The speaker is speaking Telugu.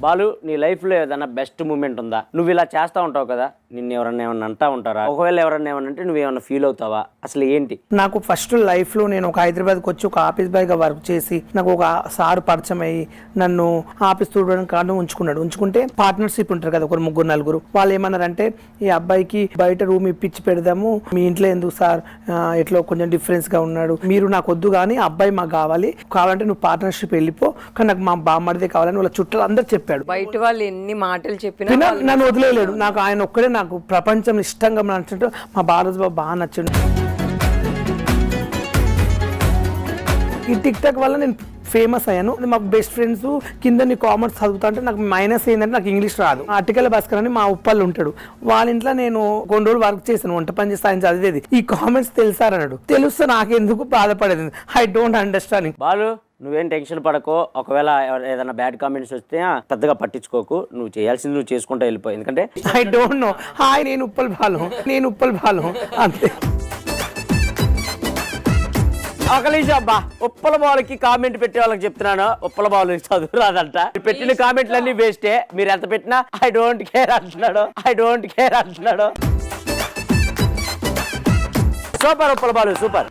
బాలు, నీ లైఫ్లో ఏదైనా బెస్ట్ మూమెంట్ ఉందా? నువ్వు ఇలా చేస్తూ ఉంటావు కదా, నిన్ను ఎవరన్నా ఏమన్నా అంటా ఉంటారా? ఒకవేళ ఎవరన్నా ఏమన్నా అంటే నువ్వేమన్నా ఫీల్ అవుతావా? అసలు ఏంటి? నాకు ఫస్ట్ లైఫ్లో నేను ఒక హైదరాబాద్కి వచ్చి ఒక ఆఫీస్ బాయ్గా వర్క్ చేసి నాకు ఒక సార్ పరిచయం అయ్యి నన్ను ఆఫీస్ చూడడానికి కారణం ఉంచుకుంటే పార్ట్నర్షిప్ ఉంటారు కదా, ఒక ముగ్గురు నలుగురు. వాళ్ళు ఏమన్నారంటే ఈ అబ్బాయికి బయట రూమ్ ఇప్పించి పెడదాము, మీ ఇంట్లో ఎందుకు సార్ ఇట్లా కొంచెం డిఫరెన్స్గా ఉన్నాడు, మీరు నాకు వద్దు కానీ అబ్బాయి మాకు కావాలంటే నువ్వు పార్ట్నర్షిప్ వెళ్ళిపో, కానీ నాకు మా బామ్మడిదే కావాలని వాళ్ళ చుట్టాలు అందరు చెప్పాడు. బయట వాళ్ళు ఎన్ని మాటలు చెప్పినా నన్ను వదిలేయలేడు. నాకు ఆయన ఒక్కడే నాకు ప్రపంచం ఇష్టంగా నచ్చినట్టు మా బాలరాజు బాబు బాగా నచ్చిండు. ఈ టిక్ టాక్ వల్ల నేను ఫేమస్ అయ్యాను. మా బెస్ట్ ఫ్రెండ్స్ కింద నీ కామర్స్ చదువుతా అంటే నాకు మైనస్ ఏంటంటే నాకు ఇంగ్లీష్ రాదు. ఆర్టికల్ భాస్కర్ అని మా ఉప్పళ్ళు ఉంటాడు, వాళ్ళ ఇంట్లో నేను కొన్ని రోజులు వర్క్ చేశాను, వంట పని చేస్తే ఆయన చదివేది. ఈ కామెంట్స్ తెలుసారన్నాడు, తెలుస్తే నాకెందుకు బాధపడేది, ఐ డోంట్ అండర్స్టాండింగ్. బాలు, నువ్వేం టెన్షన్ పడకో. ఒకవేళ ఏదైనా బ్యాడ్ కామెంట్స్ వస్తే పెద్దగా పట్టించుకోకు. నువ్వు చేయాల్సింది నువ్వు చేసుకుంటూ వెళ్ళిపో. ఎందుకంటే ఐ డోంట్ నో. హాయ్, నేను ఉప్పల్ బాలు అంతే. ఒకలేసి అబ్బా, ఉప్పల బాలుకి కామెంట్ పెట్టే వాళ్ళకి చెప్తున్నాను, ఉప్పల బాలు చదువు రాదంట. పెట్టిన కామెంట్లన్నీ వేస్టే. మీరు ఎంత పెట్టినా ఐ డోంట్ కేర్ అంటున్నాడు. Super Uppala Balu, super.